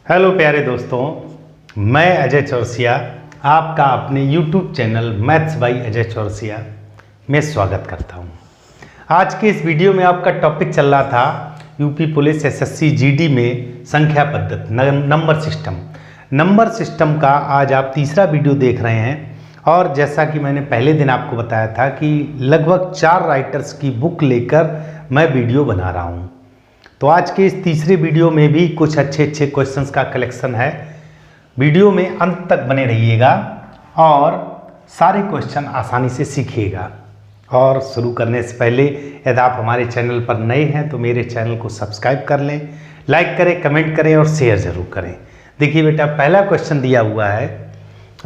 Hello प्यारे दोस्तों, मैं अजय चौरसिया आपका अपने YouTube channel maths by Ajay Chaurasia में स्वागत करता हूं। आज के इस वीडियो में आपका टॉपिक चल रहा था यूपी पुलिस एसएससी जीडी में संख्या पद्धति नंबर सिस्टम का आज आप तीसरा वीडियो देख रहे हैं। और जैसा कि मैंने पहले दिन आपको बताया था कि लगभग 4 राइटर्स की बुक लेकर मैं वीडियो बना रहा हूं। तो आज के इस तीसरे वीडियो में भी कुछ अच्छे क्वेश्चंस का कलेक्शन है। वीडियो में अंत तक बने रहिएगा और सारे क्वेश्चन आसानी से सीखिएगा। और शुरू करने से पहले यदि आप हमारे चैनल पर नए हैं तो मेरे चैनल को सब्सक्राइब कर लें, लाइक करें, कमेंट करें और शेयर ज़रूर करें। देखिए बेटा, पहला क्वेश्चन दिया हुआ है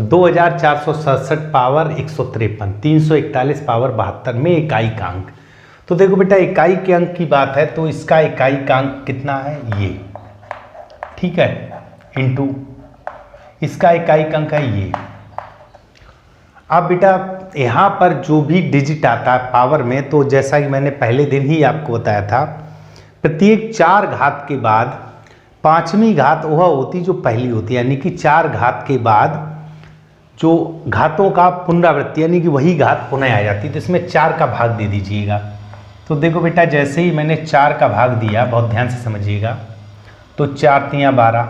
2467 पावर 153, 341 पावर 72 में इकाई का अंक। तो देखो बेटा, इकाई के अंक की बात है तो इसका इकाई का अंक कितना है, ये ठीक है, इनटू इसका इकाई का अंक है ये। अब बेटा यहाँ पर जो भी डिजिट आता है पावर में, तो जैसा कि मैंने पहले दिन ही आपको बताया था, प्रत्येक 4 घात के बाद 5वीं घात वह होती जो पहली होती है, यानी कि 4 घात के बाद जो घातों का पुनरावृत्ति यानी कि वही घात पुनः आ जाती है। तो इसमें 4 का भाग दे दीजिएगा। तो देखो बेटा, जैसे ही मैंने 4 का भाग दिया, बहुत ध्यान से समझिएगा, तो 4 तियाँ 12,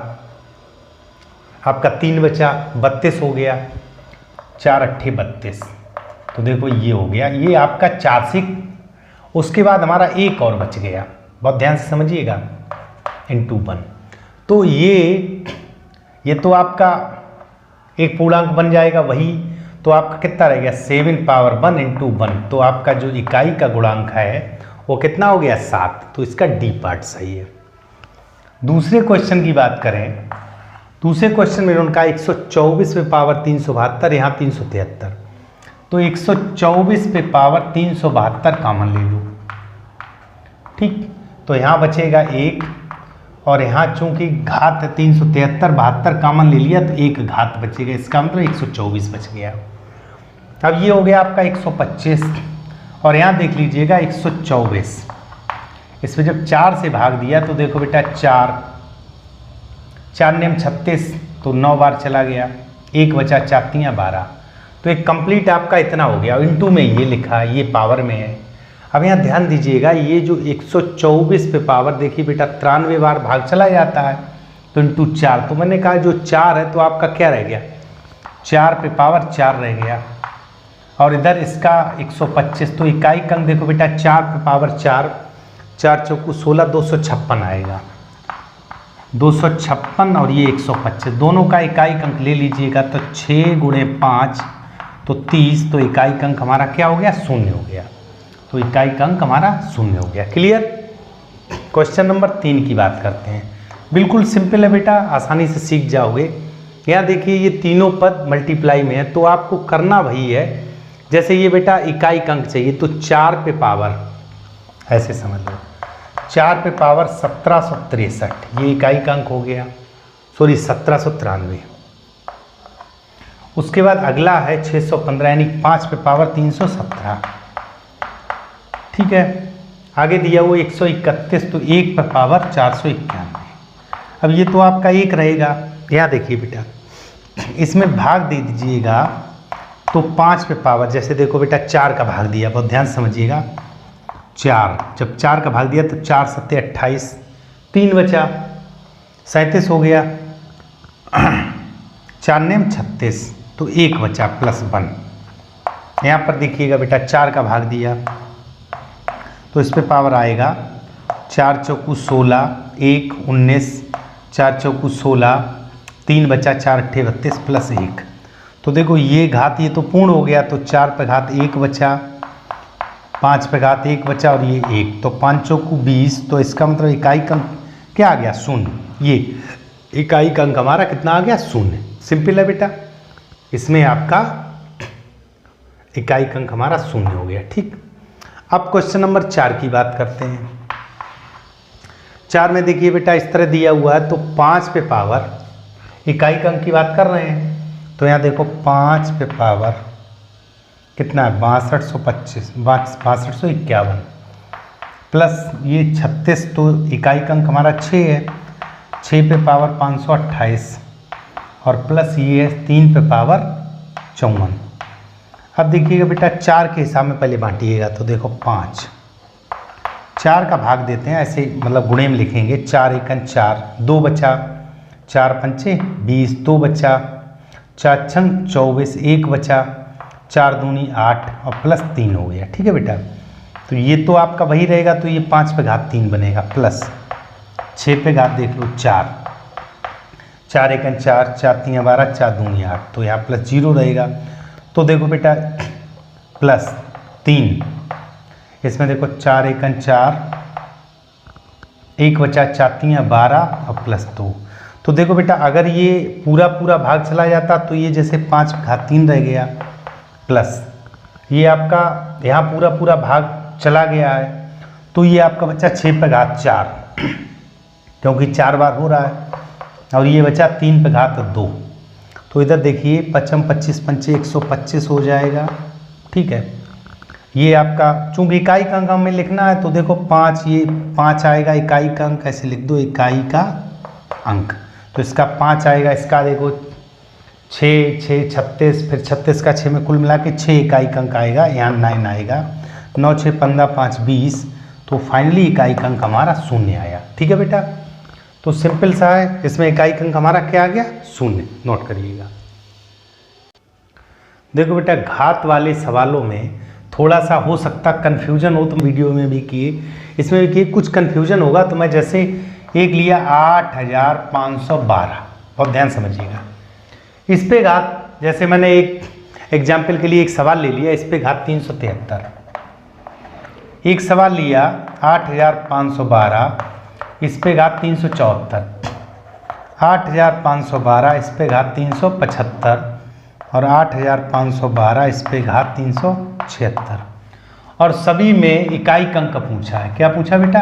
आपका 3 बचा 32 हो गया, 4 अट्ठे 32। तो देखो ये हो गया, ये आपका 4 उसके बाद हमारा एक और बच गया, बहुत ध्यान से समझिएगा, इनटू 1। तो ये तो आपका एक पूर्णांक बन जाएगा वही। तो आपका कितना रह गया 7 पावर 1 इंटू 1। तो आपका जो इकाई का गुणांक है वो कितना हो गया 7। तो इसका डी पार्ट सही है। दूसरे क्वेश्चन की बात करें, दूसरे क्वेश्चन में उनका 124 पे पावर 372, यहाँ 373। तो 124 पे पावर 372 कॉमन ले लो, ठीक। तो यहाँ बचेगा 1 और यहाँ चूंकि घात है 373, 72 कॉमन ले लिया तो एक घात बचेगा, इसका मतलब 124 बच गया। अब ये हो गया आपका 125 और यहाँ देख लीजिएगा 124। इसमें जब 4 से भाग दिया तो देखो बेटा 4 नेम 36, तो 9 बार चला गया, एक बचा 4 तियाँ 12। तो एक कंप्लीट आपका इतना हो गया। इनटू में ये लिखा है, ये पावर में है। अब यहाँ ध्यान दीजिएगा, ये जो 124 पे पावर देखिए बेटा 93 बार भाग चला जाता है, तो इनटू 4। तो मैंने कहा जो 4 है तो आपका क्या रह गया, 4 पे पावर 4 रह गया। और इधर इसका 125, तो इकाई का अंक देखो बेटा 4 पे पावर 4, 4 चौकू 16, 256 आएगा, 256 और ये 125, दोनों का इकाई का अंक ले लीजिएगा। तो 6 गुणे 5 तो 30, तो इकाई का अंक हमारा क्या हो गया, 0 हो गया। तो इकाई का अंक हमारा 0 हो गया। क्लियर। क्वेश्चन नंबर 3 की बात करते हैं। बिल्कुल सिंपल है बेटा, आसानी से सीख जाओगे। यहाँ देखिए ये तीनों पद मल्टीप्लाई में है, तो आपको करना वही है। जैसे ये बेटा इकाई का अंक चाहिए, तो 4 पे पावर, ऐसे समझ लो, 4 पे पावर 1763, ये इकाई का अंक हो गया, सॉरी 1793। उसके बाद अगला है 615 यानी 5 पे पावर 317, ठीक है। आगे दिया वो 131, तो 1 पे पावर 491। अब ये तो आपका 1 रहेगा। यहाँ देखिए बेटा, इसमें भाग दे दीजिएगा, तो 5 पे पावर, जैसे देखो बेटा 4 का भाग दिया, बहुत ध्यान से समझिएगा, 4, जब 4 का भाग दिया तो 4 सत्ते 28, 3 बचा 37 हो गया, 4 नेम 36, तो 1 बचा प्लस 1। यहाँ पर देखिएगा बेटा 4 का भाग दिया तो इस पे पावर आएगा 4 चौकू 16, 1 19, 4 चौकू 16, 3 बचा 4 अट्ठे 32 प्लस 1। तो देखो ये घात ये तो पूर्ण हो गया, तो 4 पे घात 1 बचा, 5 पे घात 1 बचा और ये 1, तो 5 चौकू 20। तो इसका मतलब इकाई का अंक क्या आ गया, 0। ये इकाई का अंक हमारा कितना आ गया, 0। सिंपल है बेटा, इसमें आपका इकाई का अंक हमारा 0 हो गया, ठीक। अब क्वेश्चन नंबर 4 की बात करते हैं। 4 में देखिए बेटा इस तरह दिया हुआ है, तो 5 पे पावर, इकाई का अंक की बात कर रहे हैं, तो यहाँ देखो 5 पे पावर कितना है, 6225, 6251 प्लस ये 36, तो इकाई का अंक हमारा 6 है, 6 पे पावर 528 और प्लस ये है 3 पे पावर 54। अब देखिएगा बेटा 4 के हिसाब में पहले बांटिएगा, तो देखो 5, 4 का भाग देते हैं ऐसे, मतलब गुणे में लिखेंगे। 4 एकन 4, 2 बचा, 4 पंचे 20, 2 बचा, 4 छंग 24, 1 बचा, 4 दूनी 8 और प्लस 3 हो गया। ठीक है बेटा, तो ये तो आपका वही रहेगा, तो ये 5 पे घात 3 बनेगा, प्लस 6 पे घात देख लो 4, 4 एकन 4, 4 3 12, 4 दूनी 8, तो यहाँ प्लस 0 रहेगा। तो देखो बेटा प्लस 3, इसमें देखो 4 एकन 4, 1 बचा, 4 3 12 और प्लस 2। तो देखो बेटा अगर ये पूरा पूरा भाग चला जाता तो ये जैसे 5 पे घात 3 रह गया, प्लस ये आपका यहाँ पूरा पूरा भाग चला गया है, तो ये आपका बचा 6 पे घात 4 क्योंकि 4 बार हो रहा है, और ये बचा 3 पे घात 2। तो इधर देखिए 5 25 पंचे 125 हो जाएगा। ठीक है, ये आपका चूंकि इकाई का अंक हमें लिखना है, तो देखो 5, ये 5 आएगा इकाई का अंक, ऐसे लिख दो इकाई का अंक, तो इसका 5 आएगा। इसका देखो 6 6 36, फिर 36 का 6 में कुल मिला के 6 इकाई का अंक आएगा, यहाँ 9 आएगा, 9 6 15 5 20, तो फाइनली इकाई का अंक हमारा 0 आया। ठीक है बेटा, तो सिंपल सा है, इसमें इकाई का अंक हमारा क्या आ गया, 0। नोट करिएगा। देखो बेटा घात वाले सवालों में थोड़ा सा हो सकता कन्फ्यूजन हो, तो वीडियो में भी किए, इसमें भी किए, कुछ कन्फ्यूजन होगा। तो मैं जैसे एक लिया 8512, बहुत ध्यान समझिएगा। इस पे घात, जैसे मैंने एक एग्जाम्पल के लिए एक सवाल ले लिया, इस पे घात 373, एक सवाल लिया 8512, इस पे घात 374, 8512 इस पे घात 375 और 8512 इस पे घात 376, और सभी में इकाई का अंक पूछा है। क्या पूछा बेटा,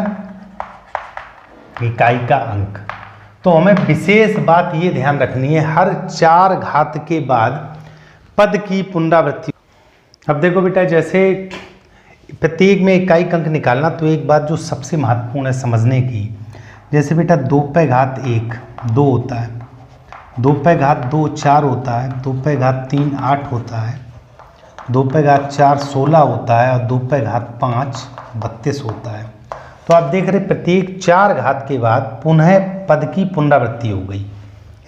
इकाई का अंक। तो हमें विशेष बात ये ध्यान रखनी है, हर 4 घात के बाद पद की पुनरावृत्ति। अब देखो बेटा जैसे प्रत्येक में इकाई का अंक निकालना, तो एक बात जो सबसे महत्वपूर्ण है समझने की, जैसे बेटा 2 पे घात 1 2 होता है, 2 पे घात 2 4 होता है, 2 पे घात 3 8 होता है, 2 पे घात 4 16 होता है, और 2 पे घात 5 32 होता है। तो आप देख रहे प्रत्येक 4 घात के बाद पुनः पद की पुनरावृत्ति हो गई,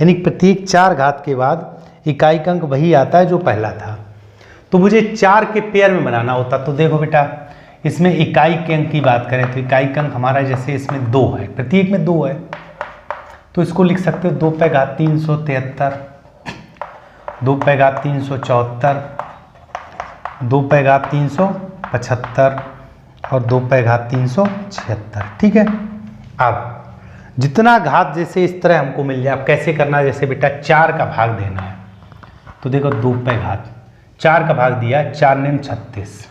यानी प्रत्येक 4 घात के बाद इकाई का अंक वही आता है जो पहला था। तो मुझे 4 के पेयर में बनाना होता, तो देखो बेटा इसमें इकाई के अंक की बात करें तो इकाई का अंक हमारा जैसे इसमें 2 है, प्रत्येक में 2 है, तो इसको लिख सकते हो 2 पे घात 373, 2 पे घात 374, 2 पे घात 375 और 2 पे घात 376। ठीक है, अब जितना घात जैसे इस तरह हमको मिल जाए, अब कैसे करना है, जैसे बेटा 4 का भाग देना है, तो देखो 2 पे घात 4 का भाग दिया, 4 9 36,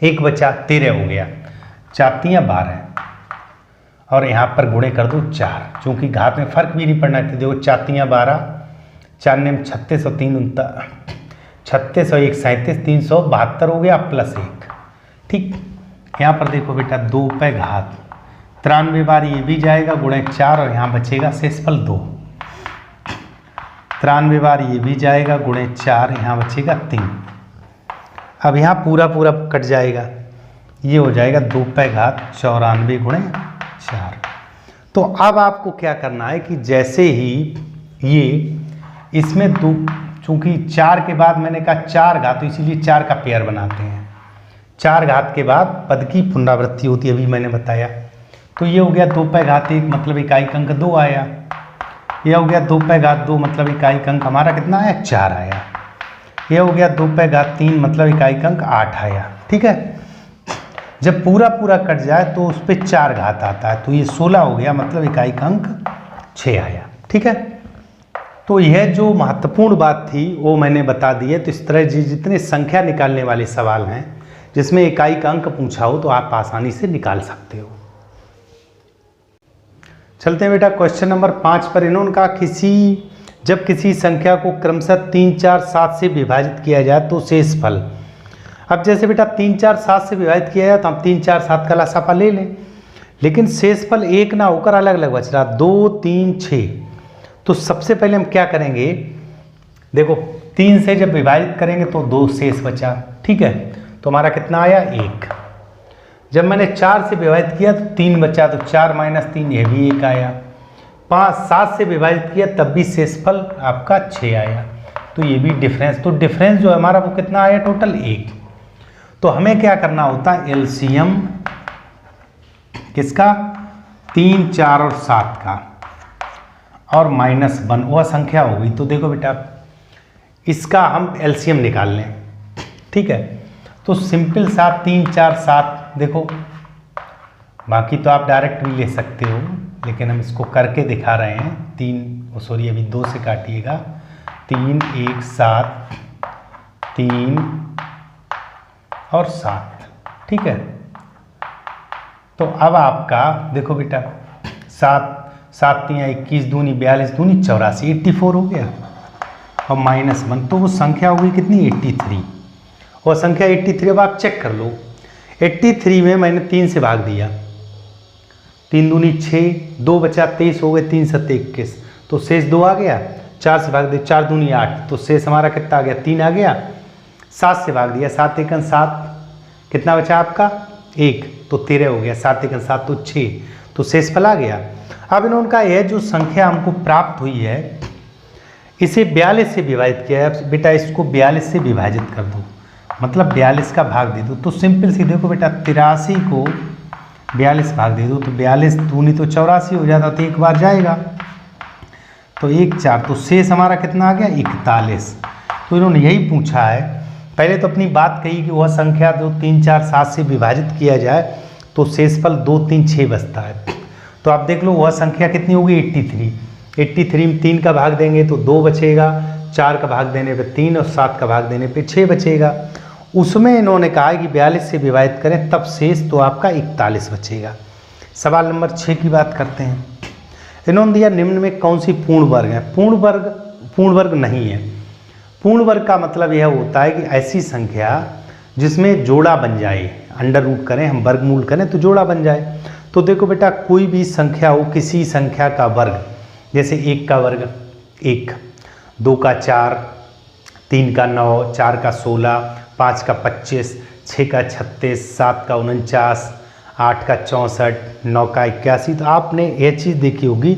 1 बचा 13 हो गया, 4 3 12, और यहाँ पर गुणे कर दो 4, चूँकि घात में फर्क भी नहीं पड़ना चाहिए। देखो 4 3 12, 4 9 36 और 3 36 और 1 37, 372 हो गया प्लस 1। ठीक, यहाँ पर देखो बेटा 2 पे घात 93 बार ये भी जाएगा गुणे 4, और यहाँ बचेगा शेषफल 2, 93 बार ये भी जाएगा गुणे 4, यहाँ बचेगा 3। अब यहाँ पूरा पूरा कट जाएगा, ये हो जाएगा 2 पे घात 94 गुणे 4। तो अब आपको क्या करना है कि जैसे ही ये इसमें 2, चूँकि 4 के बाद मैंने कहा 4 घात, तो इसीलिए 4 का पेयर बनाते हैं। 4 घात के बाद पद की पुनरावृत्ति होती है, अभी मैंने बताया। तो ये हो गया 2 पे घात 1 मतलब इकाई का अंक 2 आया, ये हो गया 2 पे घात 2 मतलब इकाई का अंक हमारा कितना आया 4 आया, ये हो गया 2 पे घात 3 मतलब इकाई का अंक 8 आया। ठीक है, जब पूरा पूरा कट जाए तो उस पर 4 घात आता है, तो ये 16 हो गया मतलब इकाई का अंक 6 आया। ठीक है, तो यह जो महत्वपूर्ण बात थी वो मैंने बता दी है। तो इस तरह जितने संख्या निकालने वाले सवाल हैं जिसमें इकाई का अंक पूछा हो तो आप आसानी से निकाल सकते हो। चलते हैं बेटा क्वेश्चन नंबर 5 पर। इन्होंने कहा जब किसी संख्या को क्रमशः 3 4 7 से विभाजित किया जाए तो शेषफल। अब जैसे बेटा 3 4 7 से विभाजित किया जाए तो हम 3 4 7 का लसापा ले लें, लेकिन शेषफल एक ना होकर अलग अलग बच रहा, 2 3 6। तो सबसे पहले हम क्या करेंगे, देखो 3 से जब विभाजित करेंगे तो 2 शेष बचा, ठीक है, तो हमारा कितना आया 1। जब मैंने 4 से विभाजित किया तो 3 बचा, तो 4 - 3 ये भी 1 आया। 7 से विभाजित किया तब भी शेषफल आपका 6 आया, तो ये भी डिफरेंस। तो डिफरेंस जो हमारा वो कितना आया टोटल 1। तो हमें क्या करना होता है, एलसीएम किसका, 3 4 और 7 का, और -1 वह संख्या होगी। तो देखो बेटा इसका हम एलसीएम निकाल लें, ठीक है। तो सिंपल सा 3 4 7, देखो बाकी तो आप डायरेक्ट भी ले सकते हो, लेकिन हम इसको करके दिखा रहे हैं। 3 सॉरी अभी 2 से काटिएगा, 3 1 7 3 और 7, ठीक है। तो अब आपका देखो बेटा 7 7 3 21 दूनी 42 दूनी 84, 84 हो गया, और -1, तो वो संख्या होगी कितनी 83। और संख्या 83 अब आप चेक कर लो, 83 में मैंने 3 से भाग दिया, 3 दूनी 6, 2 बचा 23 हो गए, 3 7 21, तो शेष 2 आ गया। 4 से भाग दिया, 4 दूनी 8, तो शेष हमारा कितना आ गया 3 आ गया। 7 से भाग दिया, 7 1 7, कितना बचा आपका 1, तो 13 हो गया। 7 1 7 तो 6, तो शेषफल आ गया। अब इन्होंने कहा यह जो संख्या हमको प्राप्त हुई है इसे 42 से विभाजित किया है। बेटा इसको 42 से विभाजित कर दो, मतलब 42 का भाग दे दो। तो सिंपल सी देखो बेटा 83 को 42 भाग दे दो, तो 42 दूनी तो 84 हो जाता, तो एक बार जाएगा, तो 1 4, तो शेष हमारा कितना आ गया 41। तो इन्होंने यही पूछा है, पहले तो अपनी बात कही कि वह संख्या जो 3 4 7 से विभाजित किया जाए तो शेषफल 2 3 6 बचता है। तो आप देख लो वह संख्या कितनी होगी 83। 83 में 3 का भाग देंगे तो 2 बचेगा, 4 का भाग देने पे 3 और 7 का भाग देने पे 6 बचेगा। उसमें इन्होंने कहा कि 42 से विभाजित करें तब शेष तो आपका 41 बचेगा। सवाल नंबर 6 की बात करते हैं। इन्होंने दिया निम्न में कौन सी पूर्ण वर्ग है। पूर्ण वर्ग नहीं है। पूर्ण वर्ग का मतलब यह होता है कि ऐसी संख्या जिसमें जोड़ा बन जाए, अंडर रूट करें हम, वर्गमूल करें तो जोड़ा बन जाए। तो देखो बेटा कोई भी संख्या हो, किसी संख्या का वर्ग, जैसे 1 का वर्ग 1, 2 का 4, 3 का 9, 4 का 16, 5 का 25, 6 का 36, 7 का 49, 8 का 64, 9 का 81। तो आपने यह चीज़ देखी होगी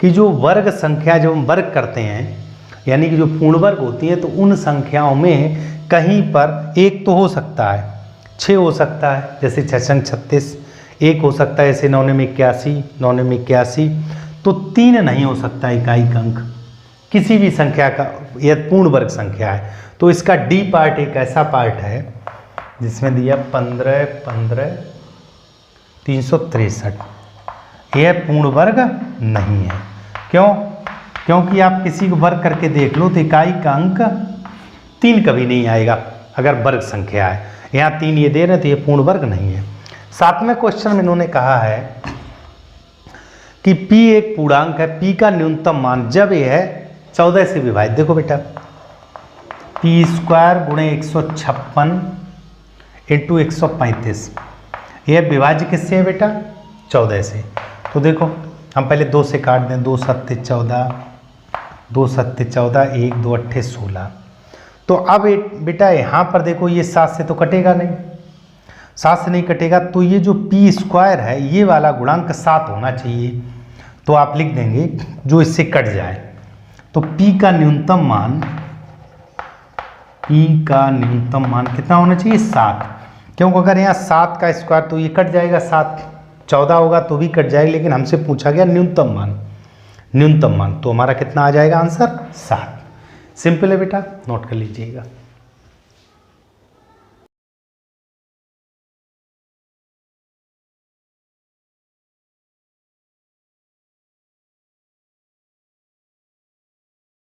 कि जो वर्ग संख्या जब हम वर्ग करते हैं, यानी कि जो पूर्ण वर्ग होती है, तो उन संख्याओं में कहीं पर 1 तो हो सकता है, 6 हो सकता है जैसे 6 36, 1 हो सकता है जैसे 9 में 81, 9 में 81, तो 3 नहीं हो सकता इकाई अंक किसी भी संख्या का, यह पूर्ण वर्ग संख्या है। तो इसका डी पार्ट एक ऐसा पार्ट है जिसमें दिया 15 15 363, यह पूर्ण वर्ग नहीं है। क्यों? क्योंकि आप किसी को वर्ग करके देख लो तो इकाई का अंक 3 कभी नहीं आएगा अगर वर्ग संख्या है। यहाँ 3 ये दे रहे तो ये पूर्ण वर्ग नहीं है। 7वें क्वेश्चन में इन्होंने कहा है कि P एक पूर्णांक है, P का न्यूनतम मान जब यह 14 से विभाजित, देखो बेटा P² × 156 × 135, यह विभाज्य किससे है बेटा 14 से। तो देखो हम पहले 2 से काट दें, 2 7 14, 2 7 14, 1 2 8 16। तो अब बेटा यहाँ पर देखो ये 7 से तो कटेगा नहीं, 7 से नहीं कटेगा, तो ये जो P² है ये वाला गुणांक 7 होना चाहिए। तो आप लिख देंगे जो इससे कट जाए, तो P का न्यूनतम मान कितना होना चाहिए 7, क्योंकि अगर यहाँ 7 का स्क्वायर तो ये कट जाएगा, 7 14 होगा तो भी कट जाएगा, लेकिन हमसे पूछा गया न्यूनतम मान, तो हमारा कितना आ जाएगा आंसर 7। सिंपल है बेटा, नोट कर लीजिएगा।